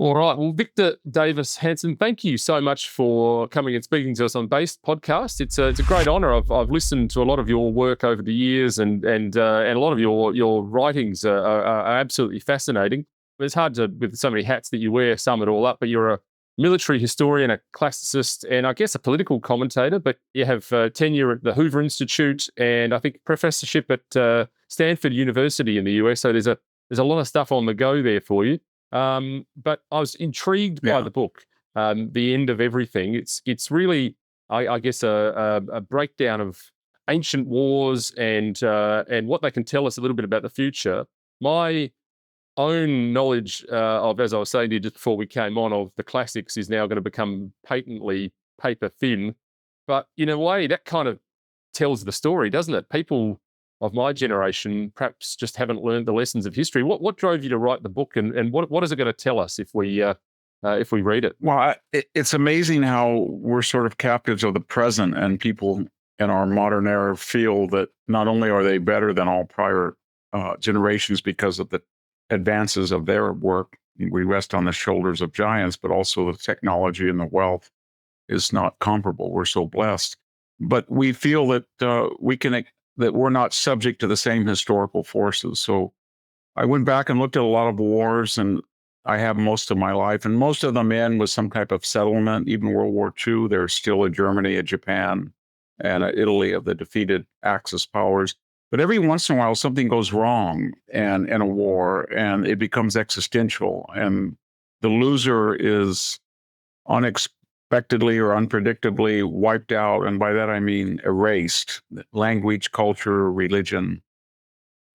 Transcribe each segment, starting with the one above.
All right. Well, Victor Davis Hanson, thank you so much for coming and speaking to us on Based Podcast. It's a great honour. I've listened to a lot of your work over the years, and a lot of your writings are absolutely fascinating. It's hard to, with so many hats that you wear, sum it all up. But you're a military historian, a classicist, and I guess a political commentator. But you have tenure at the Hoover Institute, and I think professorship at Stanford University in the US. So there's a lot of stuff on the go there for you. But I was intrigued by the book, The End of Everything. It's really, I guess, a breakdown of ancient wars and what they can tell us a little bit about the future. My own knowledge of, as I was saying to you just before we came on, of the classics is now going to become patently paper thin. But in a way, that kind of tells the story, doesn't it? People of my generation perhaps just haven't learned the lessons of history. What drove you to write the book, and what is it going to tell us if we read it? Well, it's amazing how we're sort of captives of the present, and people in our modern era feel that not only are they better than all prior generations because of the advances of their work, we rest on the shoulders of giants, but also the technology and the wealth is not comparable. We're so blessed. But we feel that that we're not subject to the same historical forces. So I went back and looked at a lot of wars, and I have most of my life, and most of them end with some type of settlement. Even World War II, there's still a Germany, a Japan, and a Italy of the defeated Axis powers. But every once in a while, something goes wrong and in a war, and it becomes existential, and the loser is unexpectedly or unpredictably wiped out. And by that, I mean erased. Language, culture, religion.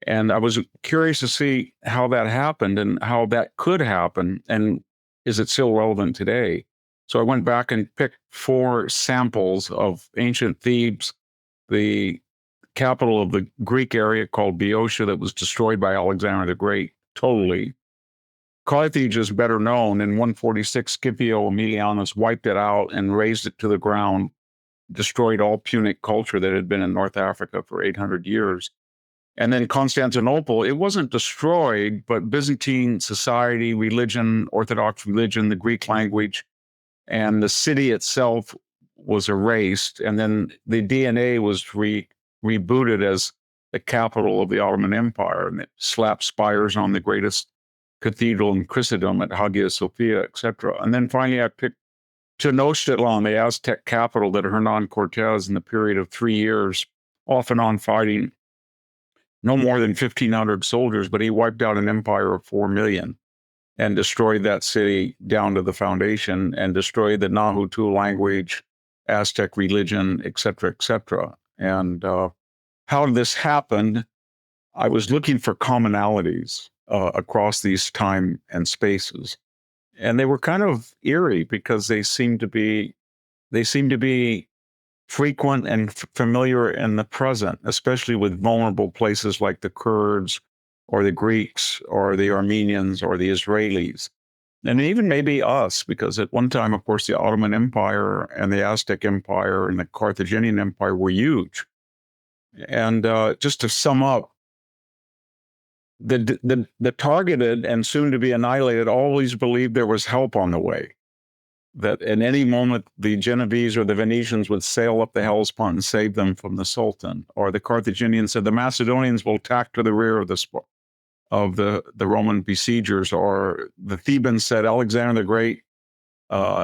And I was curious to see how that happened and how that could happen. And is it still relevant today? So I went back and picked 4 samples of ancient Thebes, the capital of the Greek area called Boeotia that was destroyed by Alexander the Great, totally. Carthage is better known. In 146, Scipio Aemilianus wiped it out and razed it to the ground, destroyed all Punic culture that had been in North Africa for 800 years. And then Constantinople, it wasn't destroyed, but Byzantine society, religion, Orthodox religion, the Greek language, and the city itself was erased. And then the DNA was rebooted as the capital of the Ottoman Empire, and it slapped spires on the greatest cathedral in Christendom at Hagia Sophia, etc. And then finally I picked Tenochtitlan, the Aztec capital that Hernan Cortez, in the period of 3 years, off and on fighting, no more than 1,500 soldiers, but he wiped out an empire of 4 million and destroyed that city down to the foundation and destroyed the Nahuatl language, Aztec religion, et cetera, et cetera. And how this happened, I was looking for commonalities across these time and spaces. And they were kind of eerie because they seem to be frequent and familiar in the present, especially with vulnerable places like the Kurds or the Greeks or the Armenians or the Israelis. And even maybe us, because at one time, of course, the Ottoman Empire and the Aztec Empire and the Carthaginian Empire were huge. And just to sum up, the targeted and soon to be annihilated always believed there was help on the way, that at any moment the Genovese or the Venetians would sail up the Hellespont and save them from the Sultan. Or the Carthaginians said the Macedonians will tack to the rear of the Roman besiegers. Or the Thebans said Alexander the Great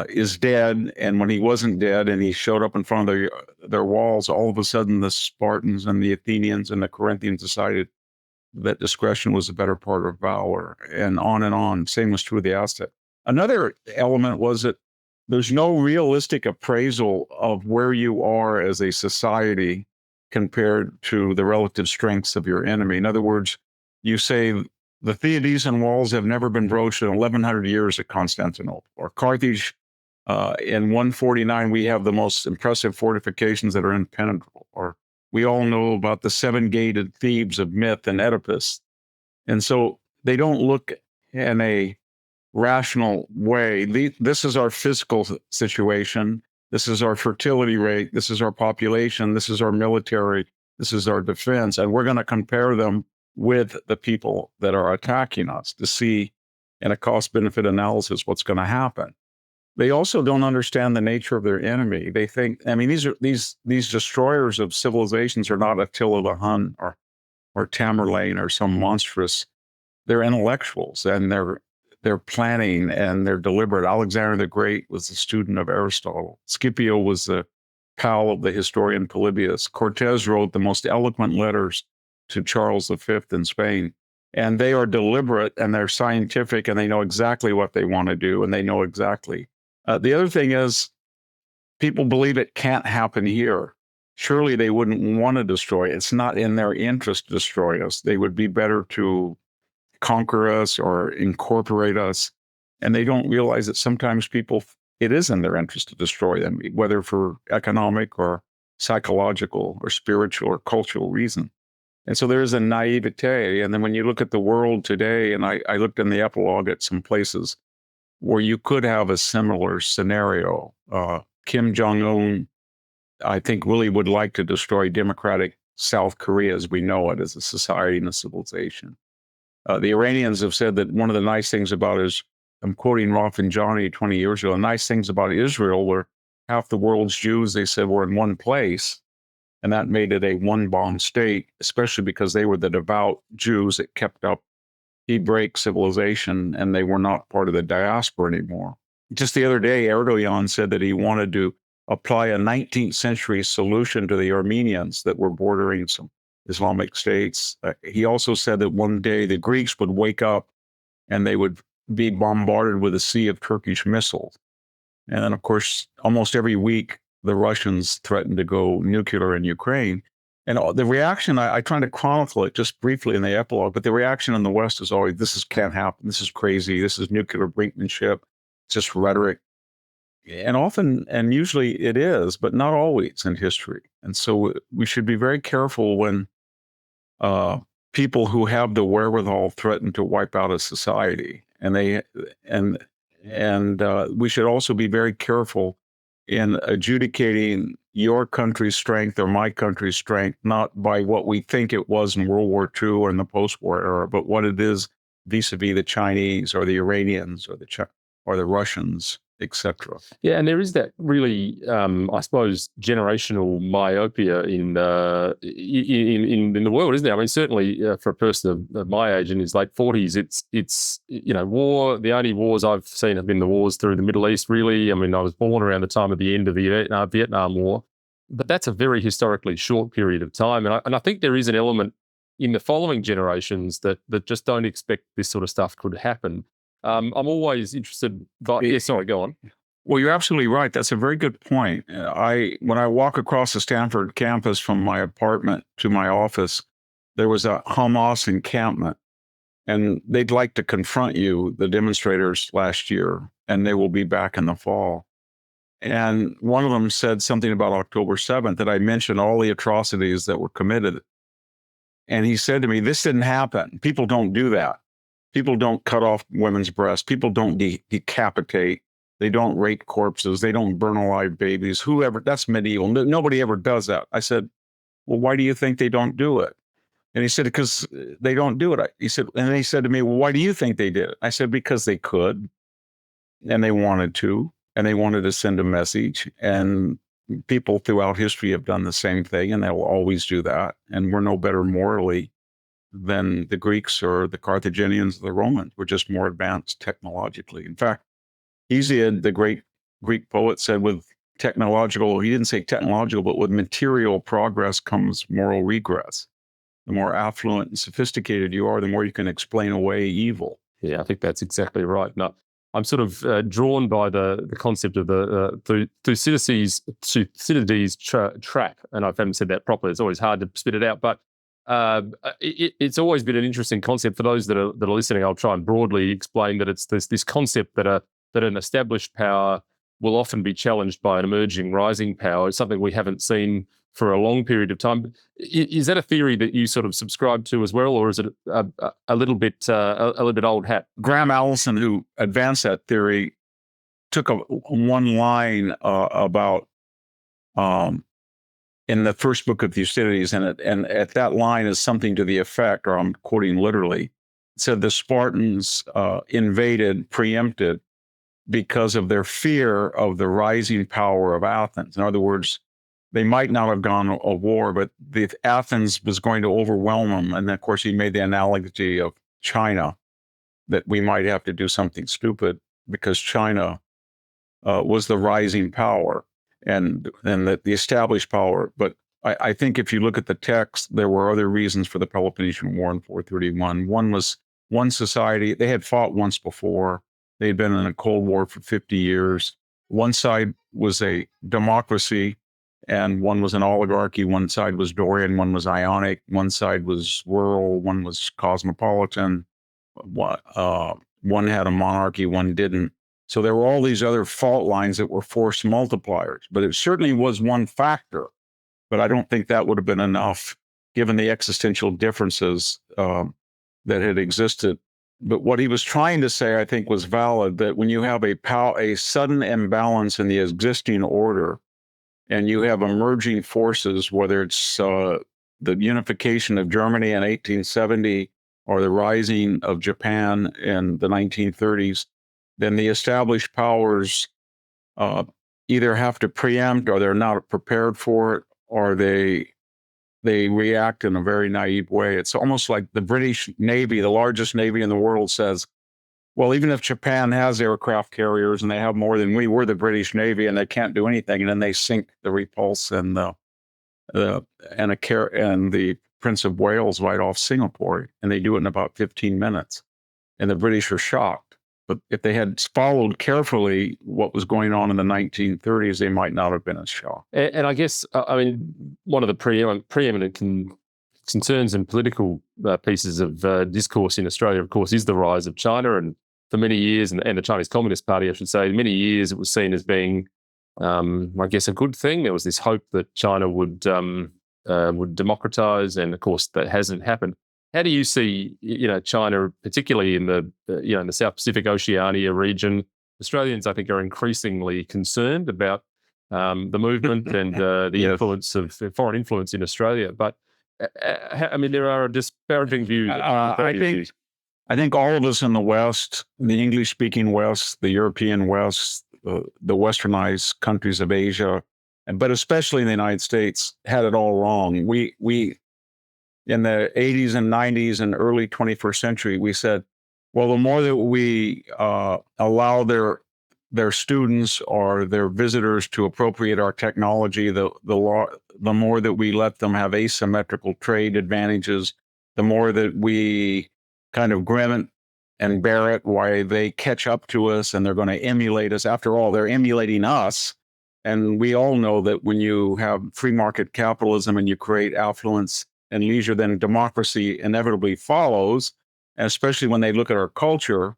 is dead, and when he wasn't dead and he showed up in front of their walls, all of a sudden the Spartans and the Athenians and the Corinthians decided that discretion was the better part of valor, and on and on. Same was true of the Aztec. Another element was that there's no realistic appraisal of where you are as a society compared to the relative strengths of your enemy. In other words, you say the Theodosian walls have never been broached in 1,100 years at Constantinople. Or Carthage, in 149, we have the most impressive fortifications that are impenetrable. Or we all know about the 7-gated Thebes of myth and Oedipus. And so they don't look in a rational way. This is our physical situation. This is our fertility rate. This is our population. This is our military. This is our defense. And we're going to compare them with the people that are attacking us to see and a cost-benefit analysis what's going to happen. They also don't understand the nature of their enemy. They think, I mean, these destroyers of civilizations are not Attila the Hun or Tamerlane or some monstrous. They're intellectuals, and they're planning and they're deliberate. Alexander the Great was a student of Aristotle. Scipio was the pal of the historian Polybius. Cortez wrote the most eloquent letters to Charles V in Spain. And they are deliberate and they're scientific and they know exactly what they want to do and they know exactly. The other thing is people believe it can't happen here. Surely they wouldn't want to destroy it. It's not in their interest to destroy us. They would be better to conquer us or incorporate us. And they don't realize that sometimes it is in their interest to destroy them, whether for economic or psychological or spiritual or cultural reason. And so there's a naivete. And then when you look at the world today, and I looked in the epilogue at some places where you could have a similar scenario. Kim Jong-un, I think, really would like to destroy democratic South Korea as we know it, as a society and a civilization. The Iranians have said that one of the nice things about I'm quoting Rafsanjani 20 years ago, the nice things about Israel were half the world's Jews, they said, were in one place. And that made it a one-bomb state, especially because they were the devout Jews that kept up Hebraic civilization, and they were not part of the diaspora anymore. Just the other day, Erdogan said that he wanted to apply a 19th century solution to the Armenians that were bordering some Islamic states. He also said that one day the Greeks would wake up and they would be bombarded with a sea of Turkish missiles. And then, of course, almost every week, the Russians threatened to go nuclear in Ukraine. And the reaction, I try to chronicle it just briefly in the epilogue, but the reaction in the West is always, this can't happen. This is crazy. This is nuclear brinkmanship. It's just rhetoric. And often, and usually it is, but not always in history. And so we should be very careful when people who have the wherewithal threaten to wipe out a society. And we should also be very careful in adjudicating your country's strength or my country's strength, not by what we think it was in World War II or in the post-war era, but what it is vis-a-vis the Chinese or the Iranians or the Russians, etc. Yeah, and there is that really, I suppose, generational myopia in the world, isn't there? I mean, certainly for a person of my age in his late 40s, it's war. The only wars I've seen have been the wars through the Middle East. Really, I mean, I was born around the time of the end of the Vietnam War, but that's a very historically short period of time, and I think there is an element in the following generations that just don't expect this sort of stuff could happen. I'm always interested. Sorry, go on. Well, you're absolutely right. That's a very good point. When I walk across the Stanford campus from my apartment to my office, there was a Hamas encampment, and they'd like to confront you, the demonstrators last year, and they will be back in the fall. And one of them said something about October 7th, that I mentioned all the atrocities that were committed. And he said to me, this didn't happen. People don't do that. People don't cut off women's breasts. People don't decapitate. They don't rape corpses. They don't burn alive babies. Whoever, that's medieval. Nobody ever does that. I said, well, why do you think they don't do it? And he said, because they don't do it. He said to me, well, why do you think they did it? I said, because they could, and they wanted to, and they wanted to send a message. And people throughout history have done the same thing, and they'll always do that. And we're no better morally than the Greeks or the Carthaginians or the Romans. We're just more advanced technologically. In fact, Hesiod, the great Greek poet, said he didn't say technological, but with material progress comes moral regress. The more affluent and sophisticated you are, the more you can explain away evil. Yeah, I think that's exactly right. No, I'm sort of drawn by the concept of the Thucydides trap, and I haven't said that properly. It's always hard to spit it out, but it's always been an interesting concept for those that are listening. I'll try and broadly explain that it's this concept that an established power will often be challenged by an emerging rising power. It's something we haven't seen for a long period of time. Is that a theory that you sort of subscribe to as well, or is it a little bit old hat? Graham Allison, who advanced that theory, took one line about in the first book of Thucydides, and at that line is something to the effect, or I'm quoting literally, said the Spartans invaded, preempted, because of their fear of the rising power of Athens. In other words, they might not have gone a war, but Athens was going to overwhelm them. And of course, he made the analogy of China, that we might have to do something stupid because China was the rising power and the established power. But I think if you look at the text, there were other reasons for the Peloponnesian War in 431. One was one society, they had fought once before. They had been in a Cold War for 50 years. One side was a democracy and one was an oligarchy. One side was Dorian, one was Ionic, one side was rural, one was cosmopolitan. One had a monarchy, one didn't. So there were all these other fault lines that were force multipliers, but it certainly was one factor. But I don't think that would have been enough given the existential differences that had existed. But what he was trying to say, I think, was valid, that when you have a sudden imbalance in the existing order and you have emerging forces, whether it's the unification of Germany in 1870 or the rising of Japan in the 1930s, then the established powers either have to preempt or they're not prepared for it, or they react in a very naive way. It's almost like the British Navy, the largest Navy in the world, says, well, even if Japan has aircraft carriers and they have more than we're the British Navy and they can't do anything, and then they sink the Repulse and the Prince of Wales right off Singapore, and they do it in about 15 minutes. And the British are shocked. But if they had followed carefully what was going on in the 1930s, they might not have been as shocked. And I guess, I mean, one of the preeminent concerns and political pieces of discourse in Australia, of course, is the rise of China. And for many years, and the Chinese Communist Party, I should say, many years it was seen as being, I guess, a good thing. There was this hope that China would democratize, and of course that hasn't happened. How do you see, China, particularly in the in the South Pacific Oceania region? Australians, I think, are increasingly concerned about the movement and the Yes. influence of foreign influence in Australia. But I mean, there are disparaging views. I think all of us in the West, the English-speaking West, the European West, the westernized countries of Asia, but especially in the United States, had it all wrong. We in the 80s and 90s and early 21st century, we said, well, the more that we allow their students or their visitors to appropriate our technology, the more that we let them have asymmetrical trade advantages, the more that we kind of grin it and bear it while they catch up to us and they're going to emulate us. After all, they're emulating us. And we all know that when you have free market capitalism and you create affluence and leisure, then democracy inevitably follows, especially when they look at our culture.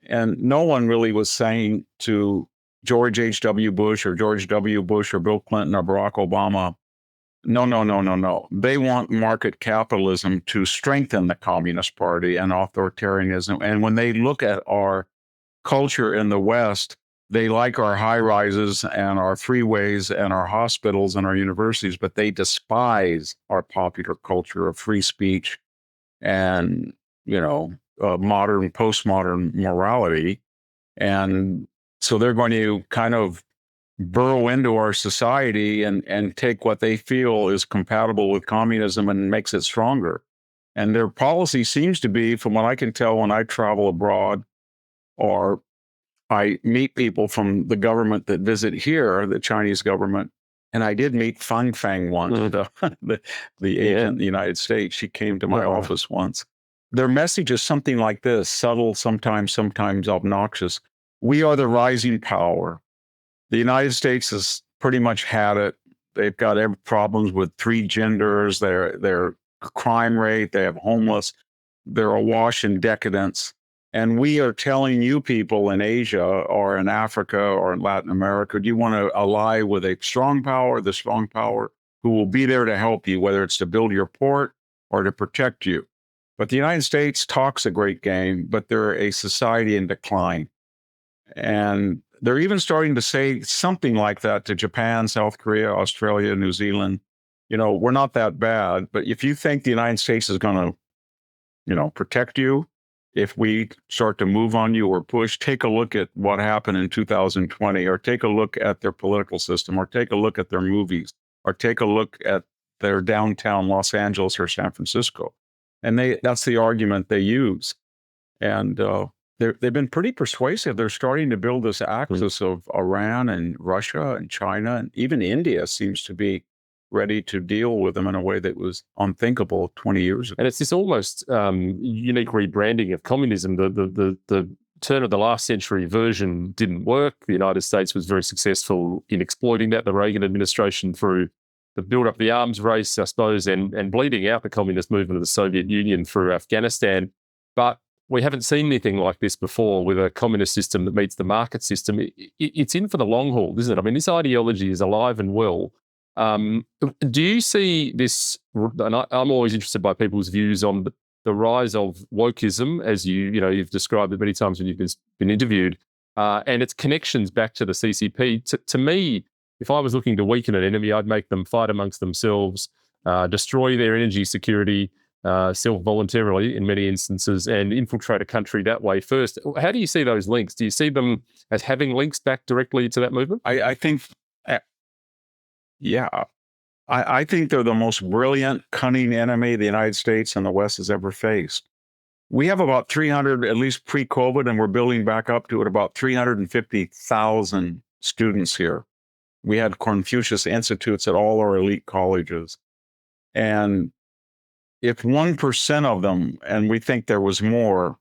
And no one really was saying to George H.W. Bush or George W. Bush or Bill Clinton or Barack Obama, no. They want market capitalism to strengthen the Communist Party and authoritarianism. And when they look at our culture in the West, they like our high rises and our freeways and our hospitals and our universities, but they despise our popular culture of free speech and, modern, postmodern morality. And so they're going to kind of burrow into our society and take what they feel is compatible with communism and makes it stronger. And their policy seems to be, from what I can tell when I travel abroad or I meet people from the government that visit here, the Chinese government, and I did meet Fang Fang once, the agent in the United States. She came to my office once. Their message is something like this, subtle, sometimes obnoxious. We are the rising power. The United States has pretty much had it. They've got problems with 3 genders, their crime rate, they have homeless, they're awash in decadence. And we are telling you people in Asia or in Africa or in Latin America, do you want to ally with a strong power, the strong power who will be there to help you, whether it's to build your port or to protect you? But the United States talks a great game, but they're a society in decline. And they're even starting to say something like that to Japan, South Korea, Australia, New Zealand. We're not that bad, but if you think the United States is going to, protect you, if we start to move on you or push, take a look at what happened in 2020, or take a look at their political system, or take a look at their movies, or take a look at their downtown Los Angeles or San Francisco. And that's the argument they use. And they've been pretty persuasive. They're starting to build this axis of Iran and Russia and China, and even India seems to be ready to deal with them in a way that was unthinkable 20 years ago. And it's this almost unique rebranding of communism. The turn of the last century version didn't work. The United States was very successful in exploiting that. The Reagan administration, through the build up the arms race, I suppose, and bleeding out the communist movement of the Soviet Union through Afghanistan. But we haven't seen anything like this before with a communist system that meets the market system. It's in for the long haul, isn't it? I mean, this ideology is alive and well. Do you see this, and I'm always interested by people's views on the rise of wokeism, as you've described it many times when you've been interviewed, and its connections back to the CCP. To me, if I was looking to weaken an enemy, I'd make them fight amongst themselves, destroy their energy security, self-voluntarily in many instances, and infiltrate a country that way first. How do you see those links? Do you see them as having links back directly to that movement? I think, yeah. I think they're the most brilliant, cunning enemy the United States and the West has ever faced. We have about 300, at least pre-COVID, and we're building back up to it, about 350,000 students here. We had Confucius Institutes at all our elite colleges. And if 1% of them, and we think there was more,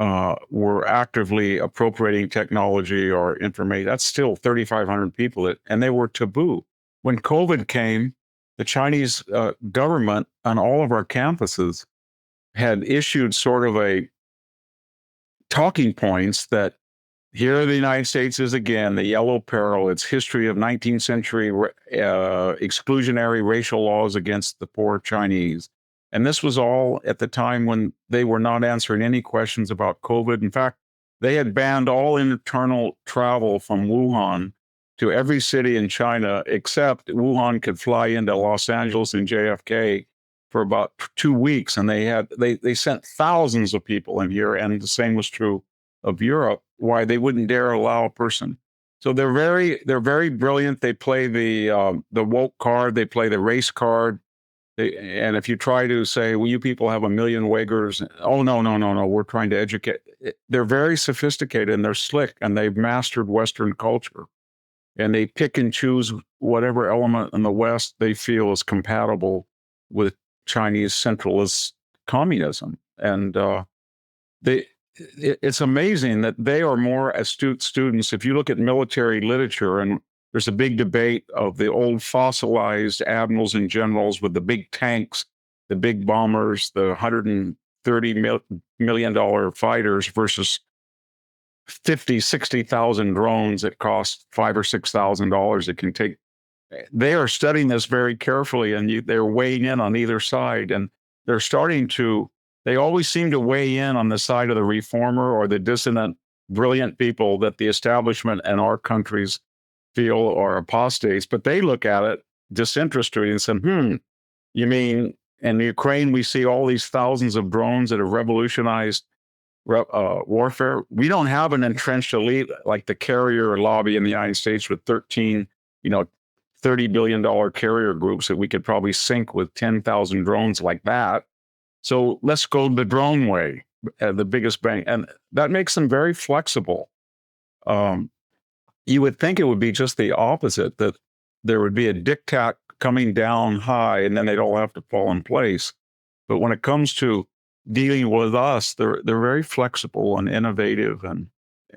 were actively appropriating technology or information, that's still 3,500 people, and they were taboo. When COVID came, the Chinese government on all of our campuses had issued sort of a talking points that here the United States is again, the yellow peril, its history of 19th century exclusionary racial laws against the poor Chinese. And this was all at the time when they were not answering any questions about COVID. In fact, they had banned all internal travel from Wuhan to every city in China, except Wuhan could fly into Los Angeles and JFK for about 2 weeks. And they sent thousands of people in here. And the same was true of Europe, why they wouldn't dare allow a person. So they're very brilliant. They play the woke card. They play the race card. And if you try to say, well, you people have a million Uyghurs, oh, no, we're trying to educate. They're very sophisticated and they're slick and they've mastered Western culture. And they pick and choose whatever element in the West they feel is compatible with Chinese centralist communism. And it's amazing that they are more astute students. If you look at military literature, and there's a big debate of the old fossilized admirals and generals with the big tanks, the big bombers, the $130 million fighters versus 50, 60,000 drones that cost $5,000 or $6,000. It can take. They are studying this very carefully, and they're weighing in on either side, and they're starting to. They always seem to weigh in on the side of the reformer or the dissident, brilliant people that the establishment and our countries feel are apostates, but they look at it disinterested and say, you mean in Ukraine we see all these thousands of drones that have revolutionized warfare? We don't have an entrenched elite like the carrier lobby in the United States with 13, $30 billion carrier groups that we could probably sink with 10,000 drones like that. So let's go the drone way, the biggest bang. And that makes them very flexible. You would think it would be just the opposite, that there would be a diktat coming down high and then they'd all have to fall in place. But when it comes to dealing with us, they're very flexible and innovative, and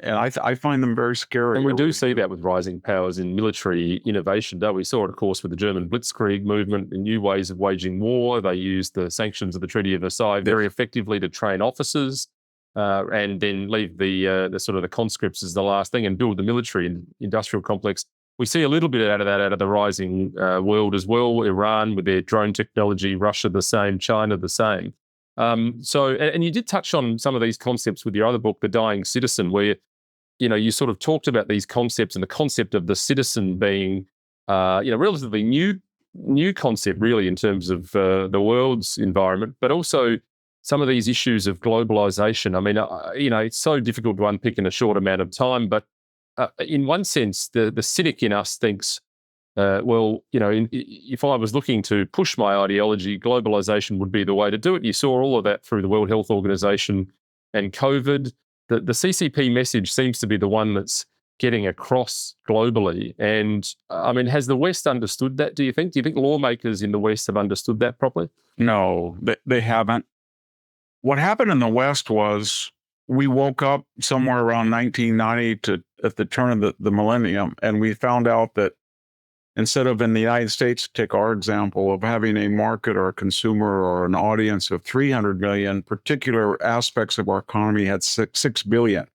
I find them very scary. And we do see that with rising powers in military innovation, don't we? Saw it, of course, with the German Blitzkrieg movement and new ways of waging war. They used the sanctions of the Treaty of Versailles very effectively to train officers. And then leave the sort of the conscripts as the last thing and build the military and industrial complex. We see a little bit out of that out of the rising world as well. Iran with their drone technology, Russia the same, China the same. And you did touch on some of these concepts with your other book, The Dying Citizen, where you sort of talked about these concepts and the concept of the citizen being relatively new concept really in terms of the world's environment, but also some of these issues of globalization. I mean, it's so difficult to unpick in a short amount of time, but in one sense, the cynic in us thinks, if I was looking to push my ideology, globalization would be the way to do it. You saw all of that through the World Health Organization and COVID. The CCP message seems to be the one that's getting across globally. And I mean, has the West understood that, do you think? Do you think lawmakers in the West have understood that properly? No, they haven't. What happened in the West was we woke up somewhere around 1990 at the turn of the millennium, and we found out that instead of in the United States, take our example of having a market or a consumer or an audience of 300 million, particular aspects of our economy had 6 billion.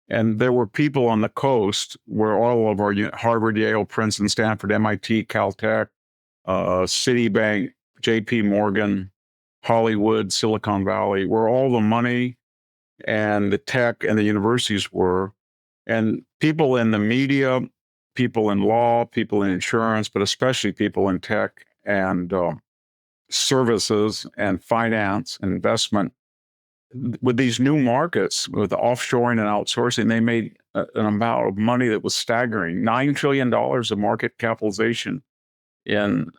And there were people on the coast where all of our Harvard, Yale, Princeton, Stanford, MIT, Caltech, Citibank, JP Morgan, Hollywood, Silicon Valley, where all the money and the tech and the universities were. And people in the media, people in law, people in insurance, but especially people in tech and services and finance and investment. With these new markets, with offshoring and outsourcing, they made an amount of money that was staggering. $9 trillion of market capitalization in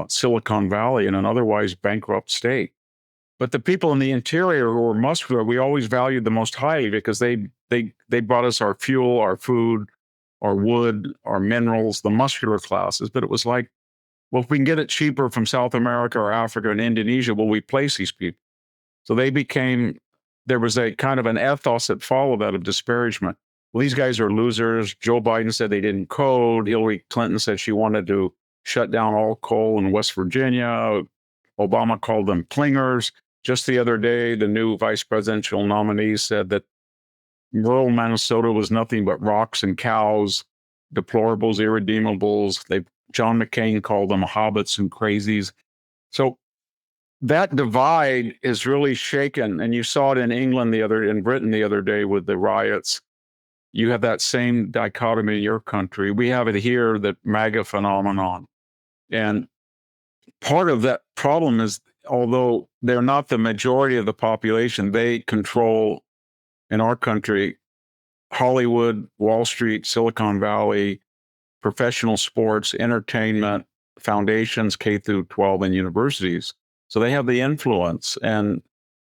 Silicon Valley, in an otherwise bankrupt state. But the people in the interior who were muscular, we always valued the most highly because they brought us our fuel, our food, our wood, our minerals, the muscular classes. But it was like, well, if we can get it cheaper from South America or Africa and Indonesia, will we place these people? So there was a kind of an ethos that followed that of disparagement. Well, these guys are losers. Joe Biden said they didn't code. Hillary Clinton said she wanted to shut down all coal in West Virginia. Obama called them clingers. Just the other day, the new vice presidential nominee said that rural Minnesota was nothing but rocks and cows, deplorables, irredeemables. John McCain called them hobbits and crazies. So that divide is really shaken. And you saw it in Britain the other day with the riots. You have that same dichotomy in your country. We have it here, that MAGA phenomenon. And part of that problem is, although they're not the majority of the population, they control, in our country, Hollywood, Wall Street, Silicon Valley, professional sports, entertainment, foundations, K through 12, and universities. So they have the influence, and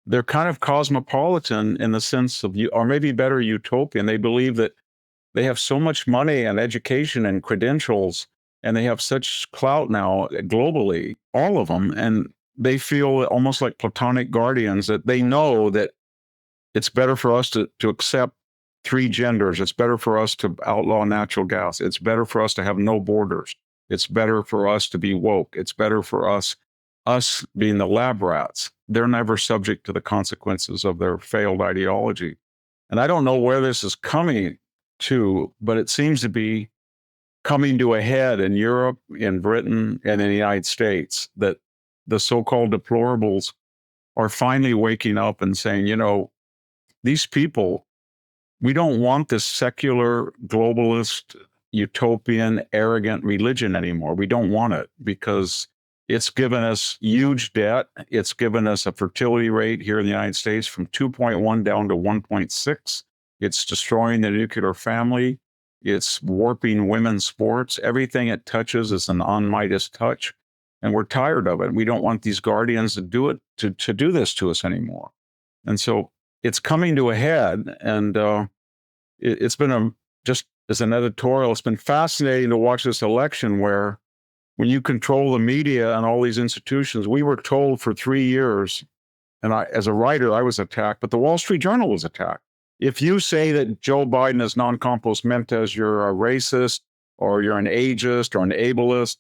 they're kind of cosmopolitan in the sense of, or maybe better, utopian. They believe that they have so much money and education and credentials, and they have such clout now globally, all of them, and they feel almost like platonic guardians, that they know that it's better for us to accept 3 genders. It's better for us to outlaw natural gas. It's better for us to have no borders. It's better for us to be woke. It's better for us being the lab rats. They're never subject to the consequences of their failed ideology. And I don't know where this is coming to, but it seems to be coming to a head in Europe, in Britain, and in the United States, that the so-called deplorables are finally waking up and saying, these people, we don't want this secular, globalist, utopian, arrogant religion anymore. We don't want it because it's given us huge debt. It's given us a fertility rate here in the United States from 2.1 down to 1.6. It's destroying the nuclear family. It's warping women's sports. Everything it touches is an on-Midas touch. And we're tired of it. We don't want these guardians to do it, to do this to us anymore. And so it's coming to a head. And it's been just as an editorial, it's been fascinating to watch this election where when you control the media and all these institutions, we were told for 3 years, and as a writer, I was attacked, but the Wall Street Journal was attacked. If you say that Joe Biden is non-compos mentis, you're a racist, or you're an ageist, or an ableist,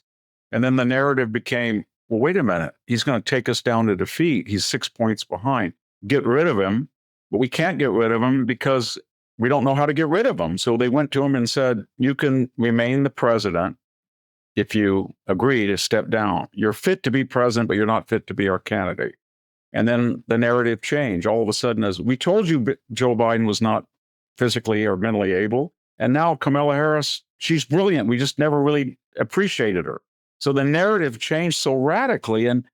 and then the narrative became, well, wait a minute, he's going to take us down to defeat. He's 6 points behind. Get rid of him, but we can't get rid of him because we don't know how to get rid of him. So they went to him and said, you can remain the president if you agree to step down. You're fit to be president, but you're not fit to be our candidate. And then the narrative changed. All of a sudden, as we told you, Joe Biden was not physically or mentally able. And now Kamala Harris, she's brilliant. We just never really appreciated her. So the narrative changed so radically. And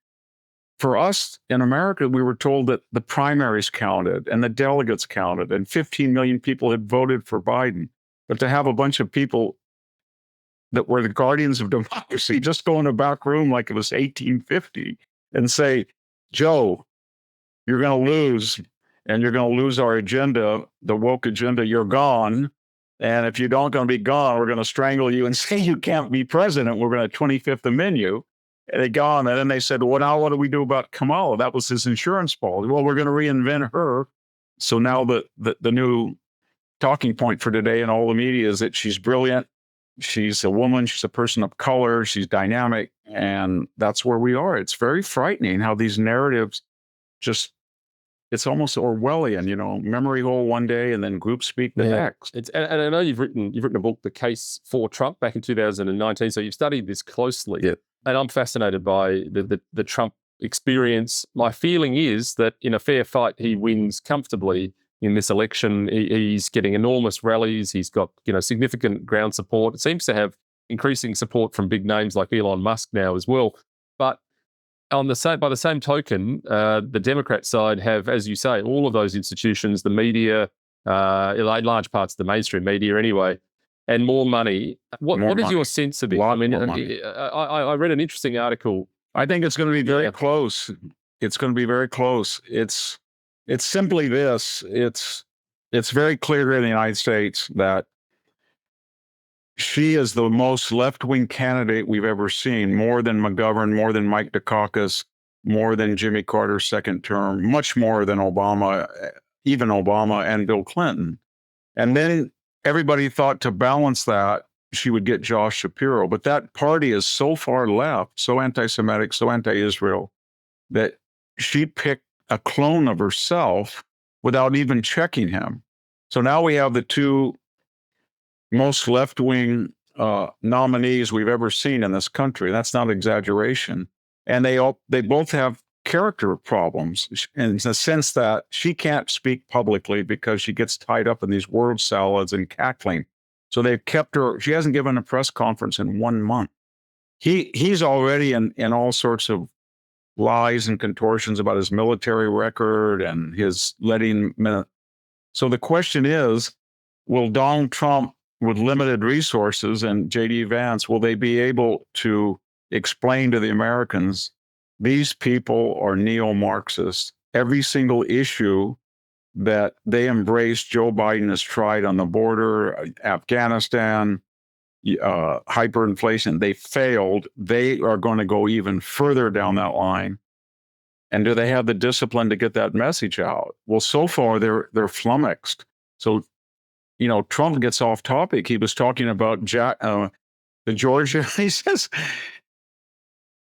for us in America, we were told that the primaries counted and the delegates counted, and 15 million people had voted for Biden. But to have a bunch of people that were the guardians of democracy just go in a back room like it was 1850 and say, Joe, you're going to lose, and you're going to lose our agenda, the woke agenda, you're gone. And if you don't going to be gone, we're going to strangle you and say you can't be president. We're going to 25th amend you. And they gone. And then they said, well, now what do we do about Kamala? That was his insurance policy. Well, we're going to reinvent her. So now the new talking point for today in all the media is that she's brilliant. She's a woman. She's a person of color. She's dynamic. And that's where we are. It's very frightening how these narratives just, it's almost Orwellian, memory hole one day and then group speak the next. And I know you've written a book, The Case for Trump, back in 2019. So you've studied this closely. Yeah. And I'm fascinated by the Trump experience. My feeling is that in a fair fight, he wins comfortably in this election. He's getting enormous rallies. He's got significant ground support. It seems to have increasing support from big names like Elon Musk now as well. But by the same token, the Democrat side have, as you say, all of those institutions, the media, large parts of the mainstream media anyway, and more money. What is your sense of it? I mean, I read an interesting article. I think it's going to be very close. It's going to be very close. It's simply this. It's very clear in the United States that she is the most left-wing candidate we've ever seen, more than McGovern, more than Mike Dukakis, more than Jimmy Carter's second term, much more than Obama, even Obama and Bill Clinton. And then everybody thought to balance that, she would get Josh Shapiro. But that party is so far left, so anti-Semitic, so anti-Israel, that she picked a clone of herself without even checking him. So now we have the two most left-wing nominees we've ever seen in this country. That's not exaggeration. And they both have character problems in the sense that she can't speak publicly because she gets tied up in these word salads and cackling. So they've kept her. She hasn't given a press conference in 1 month. He's already in all sorts of lies and contortions about his military record and his letting men. So the question is, will Donald Trump, with limited resources, and J.D. Vance, will they be able to explain to the Americans, these people are neo-Marxists? Every single issue that they embrace, Joe Biden has tried on the border, Afghanistan, hyperinflation, they failed. They are going to go even further down that line. And do they have the discipline to get that message out? Well, so far they're flummoxed. So, Trump gets off topic. He was talking about the Georgia. He says,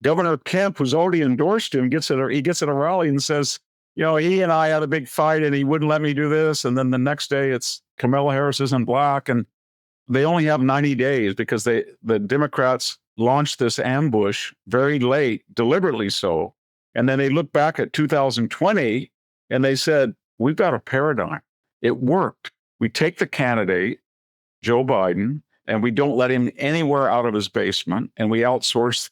Governor Kemp, who's already endorsed him, he gets at a rally and says, he and I had a big fight and he wouldn't let me do this. And then the next day it's Kamala Harris isn't black. And they only have 90 days because the Democrats launched this ambush very late, deliberately so. And then they look back at 2020 and they said, we've got a paradigm. It worked. We take the candidate, Joe Biden, and we don't let him anywhere out of his basement, and we outsource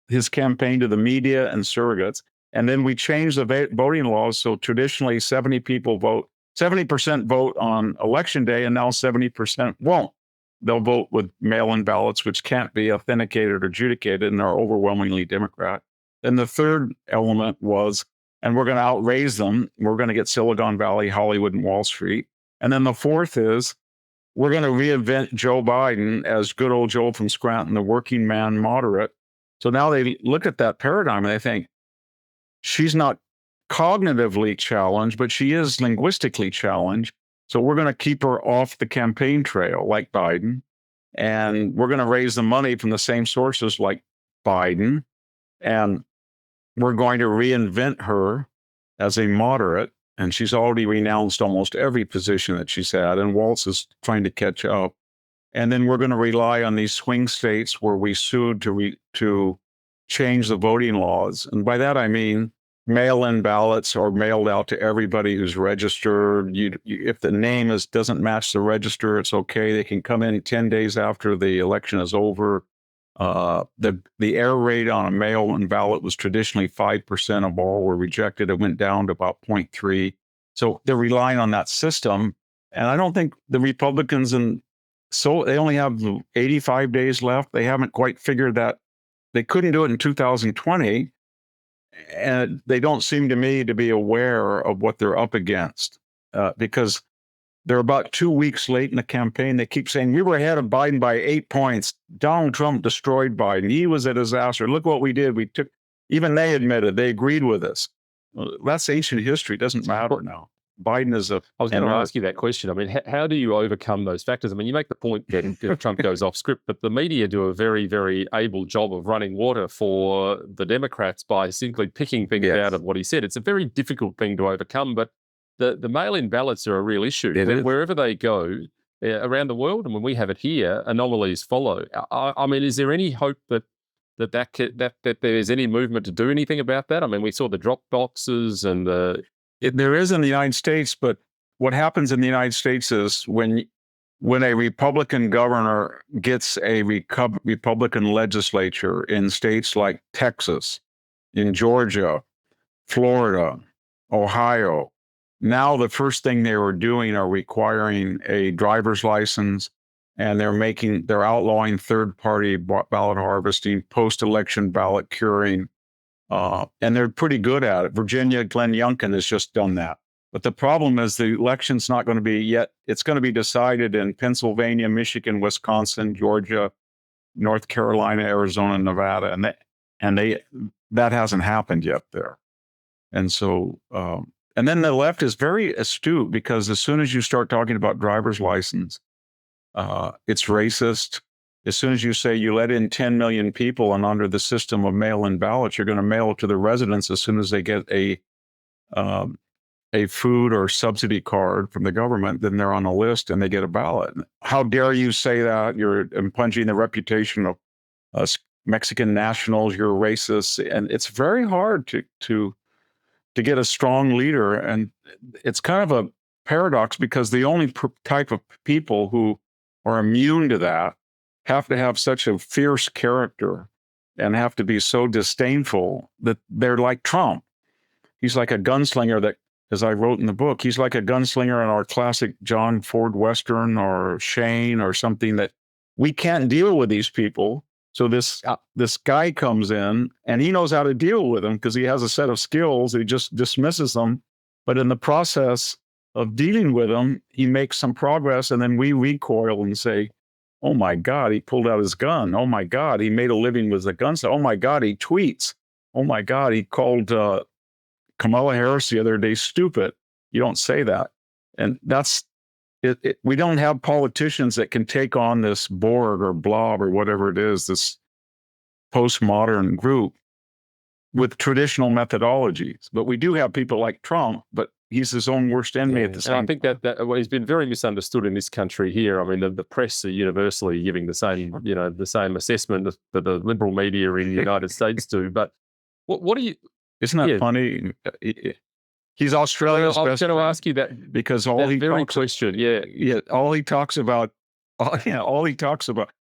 his campaign to the media and surrogates. And then we change the voting laws. So traditionally 70% vote on election day, and now 70% won't. They'll vote with mail-in ballots, which can't be authenticated or adjudicated and are overwhelmingly Democrat. Then the third element was, and we're going to outraise them. We're going to get Silicon Valley, Hollywood, and Wall Street. And then the fourth is, we're going to reinvent Joe Biden as good old Joe from Scranton, the working man moderate. So now they look at that paradigm and they think, she's not cognitively challenged, but she is linguistically challenged. So we're going to keep her off the campaign trail like Biden. And we're going to raise the money from the same sources like Biden. And we're going to reinvent her as a moderate. And she's already renounced almost every position that she's had. And Waltz is trying to catch up. And then we're going to rely on these swing states where we sued to change the voting laws. And by that, I mean mail-in ballots are mailed out to everybody who's registered. If the name doesn't match the register, it's okay. They can come in 10 days after the election is over. The error rate on a mail-in ballot was traditionally 5% of all were rejected. It went down to about 0.3. So they're relying on that system. And I don't think the Republicans, so they only have 85 days left. They haven't quite figured that. They couldn't do it in 2020. And they don't seem to me to be aware of what they're up against because they're about 2 weeks late in the campaign. They keep saying, we were ahead of Biden by 8 points. Donald Trump destroyed Biden. He was a disaster. Look what we did. Even they admitted, they agreed with us. Well, that's ancient history. It doesn't matter now. Biden is I was going to ask you that question. I mean, how do you overcome those factors? I mean, you make the point that Trump goes off script, but the media do a very, very able job of running water for the Democrats by simply picking things out of what he said. It's a very difficult thing to overcome, but the mail-in ballots are a real issue. Wherever they go around the world, and when we have it here, anomalies follow. I mean, is there any hope that there's any movement to do anything about that? I mean, we saw the drop boxes and there is in the United States, but what happens in the United States is when a Republican governor gets a Republican legislature in states like Texas, in Georgia, Florida, Ohio, now the first thing they were doing are requiring a driver's license, and they're outlawing third-party ballot harvesting, post-election ballot curing. And they're pretty good at it. Virginia, Glenn Youngkin has just done that. But the problem is the election's not going to be yet. It's going to be decided in Pennsylvania, Michigan, Wisconsin, Georgia, North Carolina, Arizona, Nevada. And that hasn't happened yet there. And so, and then the left is very astute because as soon as you start talking about driver's license, it's racist. As soon as you say you let in 10 million people and under the system of mail-in ballots, you're going to mail it to the residents as soon as they get a food or subsidy card from the government, then they're on a list and they get a ballot. How dare you say that? You're impugning the reputation of us Mexican nationals. You're racist. And it's very hard to get a strong leader. And it's kind of a paradox because the only type of people who are immune to that have to have such a fierce character and have to be so disdainful that they're like Trump. He's like a gunslinger that, as I wrote in the book, he's like a gunslinger in our classic John Ford Western or Shane or something that we can't deal with these people. So this guy comes in and he knows how to deal with them because he has a set of skills. He just dismisses them. But in the process of dealing with them, he makes some progress. And then we recoil and say, oh my God, he pulled out his gun. Oh my God, he made a living with a gun. Oh my God, he tweets. Oh my God, he called Kamala Harris the other day stupid. You don't say that. And that's it. We don't have politicians that can take on this Borg or blob or whatever it is, this postmodern group with traditional methodologies. But we do have people like Trump, but he's his own worst enemy at the same time. And I think that well, he's been very misunderstood in this country here. I mean, the press are universally giving the same assessment that the liberal media in the United States do. But what do you... Isn't that funny? He's Australia's I was best going to friend ask you that because all he talks about.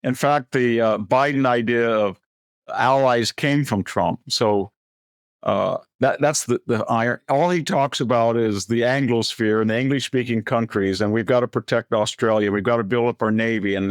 In fact, the Biden idea of allies came from Trump. So that's the iron. All he talks about is the Anglosphere and the English-speaking countries, and we've got to protect Australia. We've got to build up our Navy, and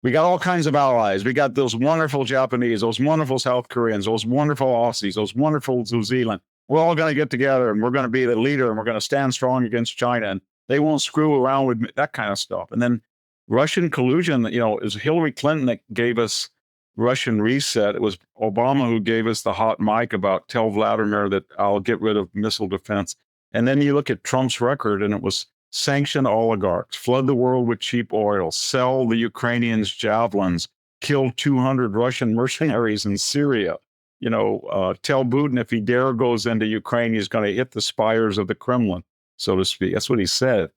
we got all kinds of allies. We got those wonderful Japanese, those wonderful South Koreans, those wonderful Aussies, those wonderful New Zealand. We're all going to get together, and we're going to be the leader, and we're going to stand strong against China, and they won't screw around with me, that kind of stuff. And then Russian collusion, it was Hillary Clinton that gave us Russian reset. It was Obama who gave us the hot mic about tell Vladimir that I'll get rid of missile defense. And then you look at Trump's record, and it was sanction oligarchs, flood the world with cheap oil, sell the Ukrainians javelins, kill 200 Russian mercenaries in Syria. Tell Putin if he dare goes into Ukraine, he's going to hit the spires of the Kremlin, so to speak. That's what he said.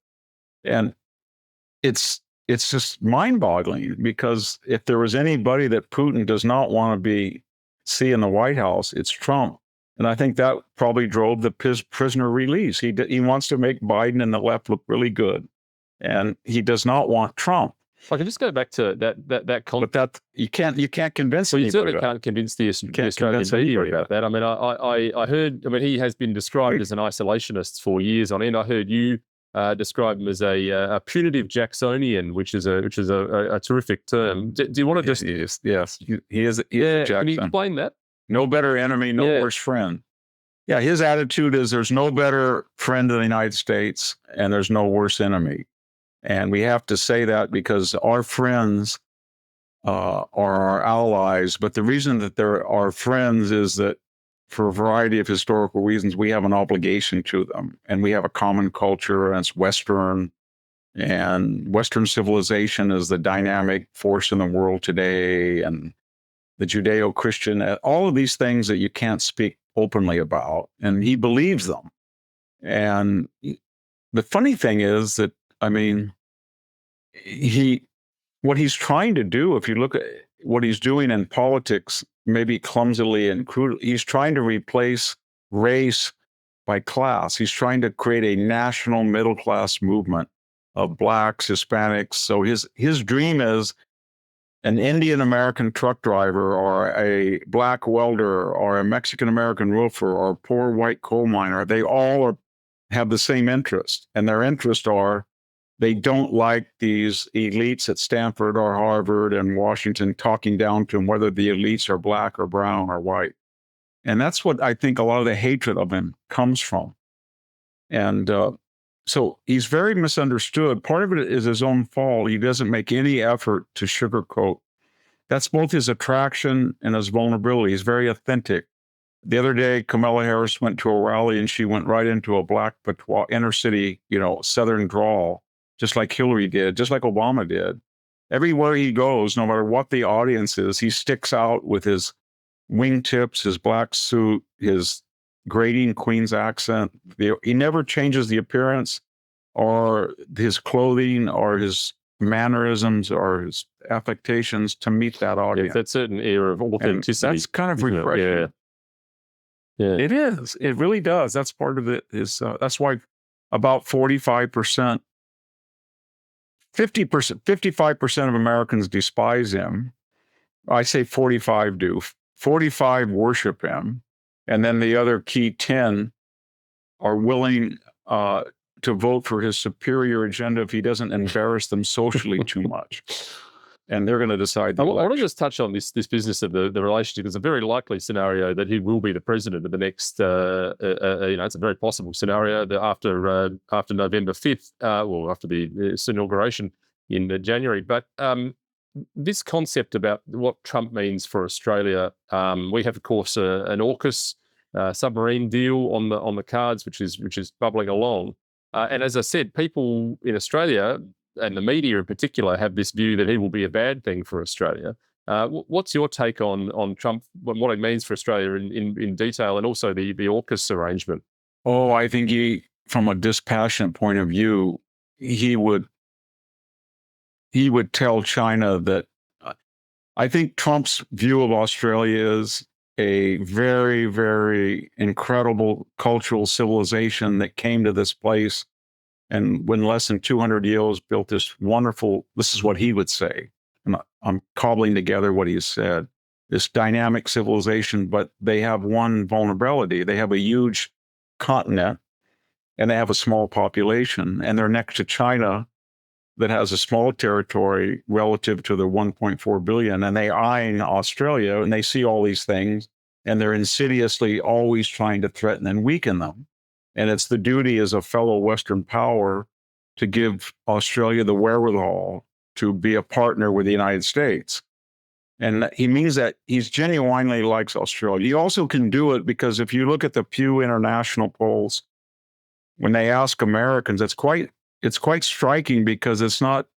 And it's just mind-boggling because if there was anybody that Putin does not want to see in the White House, it's Trump. And I think that probably drove the prisoner release. He wants to make Biden and the left look really good. And he does not want Trump. I can just go back to that But that you can't convince Well, you anybody. certainly can't convince the Australian media about that. I mean, I heard. I mean, he has been described as an isolationist for years on end. I heard you describe him as a punitive Jacksonian, which is a terrific term. Do you want to just? Yes, he is. Yeah, Jackson. can you explain that? No better enemy, no worse friend. Yeah, his attitude is there's no better friend in the United States and there's no worse enemy. And we have to say that because our friends are our allies. But the reason that they're our friends is that for a variety of historical reasons, we have an obligation to them. And we have a common culture, and it's Western. And Western civilization is the dynamic force in the world today. And the Judeo-Christian, all of these things that you can't speak openly about. And he believes them. And the funny thing is that, I mean, what he's trying to do, if you look at what he's doing in politics, maybe clumsily and crudely, he's trying to replace race by class. He's trying to create a national middle class movement of Blacks, Hispanics. So his dream is an Indian American truck driver or a Black welder or a Mexican American roofer or a poor white coal miner. They all have the same interest, and their interests are they don't like these elites at Stanford or Harvard and Washington talking down to them, whether the elites are Black or brown or white. And that's what I think a lot of the hatred of him comes from. And so he's very misunderstood. Part of it is his own fault. He doesn't make any effort to sugarcoat. That's both his attraction and his vulnerability. He's very authentic. The other day, Kamala Harris went to a rally and she went right into a Black patois, inner city, Southern drawl, just like Hillary did, just like Obama did. Everywhere he goes, no matter what the audience is, he sticks out with his wingtips, his black suit, his grating Queen's accent. He never changes the appearance or his clothing or his mannerisms or his affectations to meet that audience. Yeah, that certain era of authenticity. And that's kind of refreshing. Yeah, it is. It really does. That's part of it. That's why about 45%, 55% of Americans despise him. I say 45 do. 45 worship him. And then the other key 10 are willing to vote for his superior agenda if he doesn't embarrass them socially too much. And they're going to decide. I want to just touch on this business of the relationship. It's a very likely scenario that he will be the president of the next. It's a very possible scenario that after November 5th, after the inauguration in January. But this concept about what Trump means for Australia, we have, of course, an AUKUS submarine deal on the cards, which is bubbling along. And as I said, people in Australia, and the media in particular, have this view that he will be a bad thing for Australia. What's your take on Trump, what it means for Australia in detail, and also the AUKUS arrangement? Oh, I think from a dispassionate point of view, he would tell China that I think Trump's view of Australia is a very, very incredible cultural civilization that came to this place and when less than 200 years built this wonderful, this is what he would say, and I'm cobbling together what he said, this dynamic civilization, but they have one vulnerability. They have a huge continent and they have a small population, and they're next to China that has a small territory relative to the 1.4 billion, and they eyeing Australia, and they see all these things, and they're insidiously always trying to threaten and weaken them. And it's the duty as a fellow Western power to give Australia the wherewithal to be a partner with the United States. And he means that he genuinely likes Australia. He also can do it because if you look at the Pew International polls, when they ask Americans, it's quite striking because it's not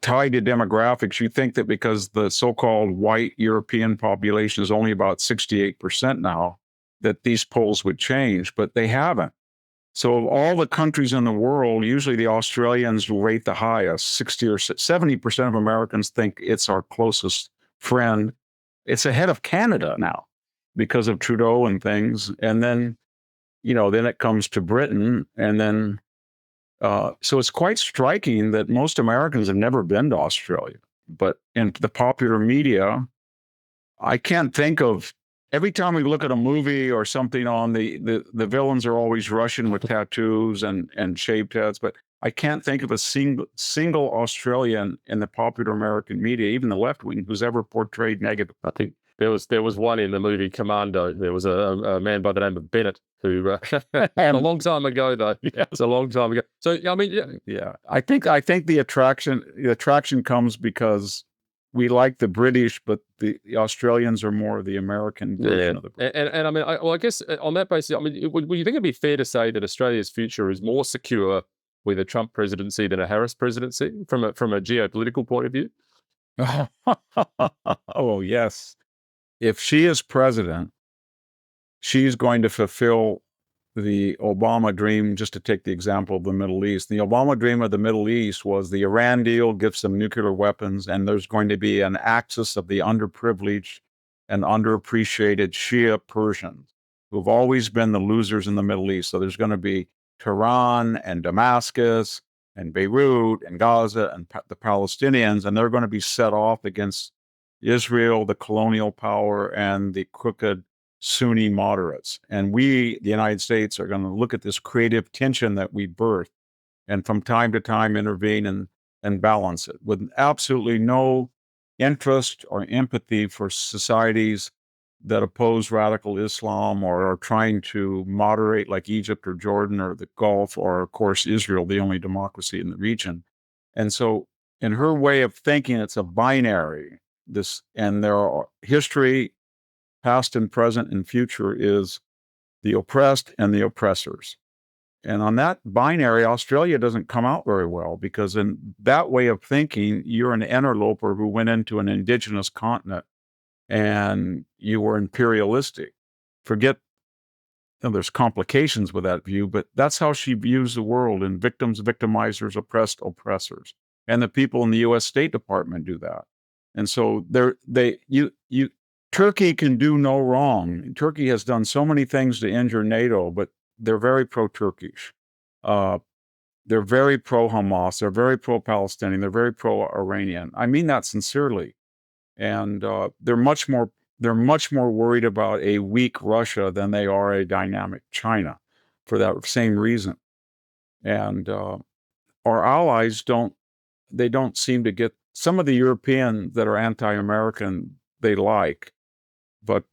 tied to demographics. You think that because the so-called white European population is only about 68% now, that these polls would change, but they haven't. So of all the countries in the world, usually the Australians will rate the highest. 60 or 70% of Americans think it's our closest friend. It's ahead of Canada now because of Trudeau and things. And then, then it comes to Britain, and then So it's quite striking that most Americans have never been to Australia. But in the popular media, I can't think of, every time we look at a movie or something on the villains are always Russian with tattoos and shaved heads, but I can't think of a single Australian in the popular American media, even the left wing, who's ever portrayed negative. I think there was one in the movie Commando. There was a man by the name of Bennett who a long time ago though. Yeah, it's a long time ago. So I mean, yeah. I think the attraction comes because we like the British, but the Australians are more of the American version of the British. And I mean, I guess on that basis, I mean, would you think it'd be fair to say that Australia's future is more secure with a Trump presidency than a Harris presidency from a geopolitical point of view? Oh, yes. If she is president, she's going to fulfill the Obama dream, just to take the example of the Middle East. The Obama dream of the Middle East was the Iran deal gives them nuclear weapons, and there's going to be an axis of the underprivileged and underappreciated Shia Persians who've always been the losers in the Middle East. So there's going to be Tehran and Damascus and Beirut and Gaza and the Palestinians, and they're going to be set off against Israel, the colonial power, and the crooked Sunni moderates. And we, the United States, are going to look at this creative tension that we birth and from time to time intervene and balance it with absolutely no interest or empathy for societies that oppose radical Islam or are trying to moderate, like Egypt or Jordan or the Gulf, or of course Israel, the only democracy in the region. And so in her way of thinking, it's a binary. And there are history, past and present and future, is the oppressed and the oppressors. And on that binary, Australia doesn't come out very well, because in that way of thinking, you're an interloper who went into an indigenous continent and you were imperialistic. Forget, there's complications with that view, but that's how she views the world, in victims, victimizers, oppressed, oppressors. And the people in the U.S. State Department do that. And so Turkey can do no wrong. Turkey has done so many things to injure NATO, but they're very pro-Turkish. They're very pro-Hamas. They're very pro-Palestinian. They're very pro-Iranian. I mean that sincerely. And they're much more worried about a weak Russia than they are a dynamic China, for that same reason. And our allies don't seem to get, some of the Europeans that are anti-American, they like. But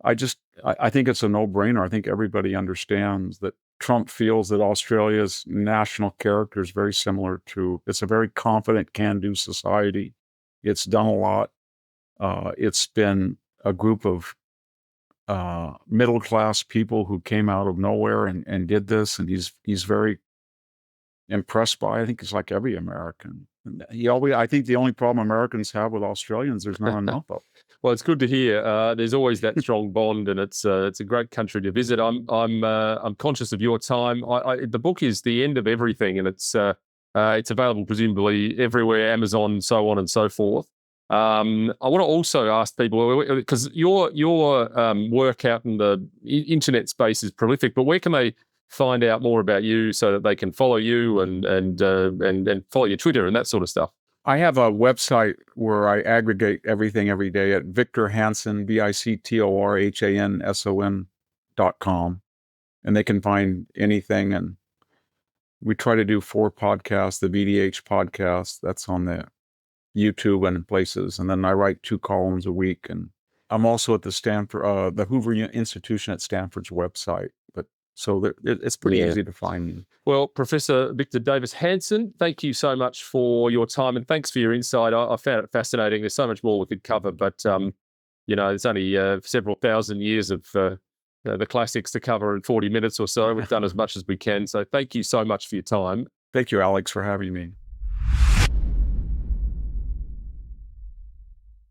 I think it's a no-brainer. I think everybody understands that Trump feels that Australia's national character is very similar to, it's a very confident, can-do society. It's done a lot. It's been a group of middle-class people who came out of nowhere and did this, and he's very impressed by. I think it's like every American. I think the only problem Americans have with Australians, there's not enough of. Well, it's good to hear. There's always that strong bond, and it's a great country to visit. I'm conscious of your time. The book is The End of Everything, and it's available presumably everywhere, Amazon, so on and so forth. I want to also ask people, because your work out in the internet space is prolific, but where can they find out more about you so that they can follow you and follow your Twitter and that sort of stuff? I have a website where I aggregate everything every day at Victor Hanson, VictorHanson.com. And they can find anything. And we try to do 4 podcasts, the VDH podcast, that's on the YouTube and places. And then I write 2 columns a week. And I'm also at the Hoover Institution at Stanford's website. So it's pretty easy to find me. Well, Professor Victor Davis Hanson, thank you so much for your time, and thanks for your insight. I found it fascinating. There's so much more we could cover, but there's only several thousand years of the classics to cover in 40 minutes or so. We've done as much as we can. So thank you so much for your time. Thank you, Alex, for having me.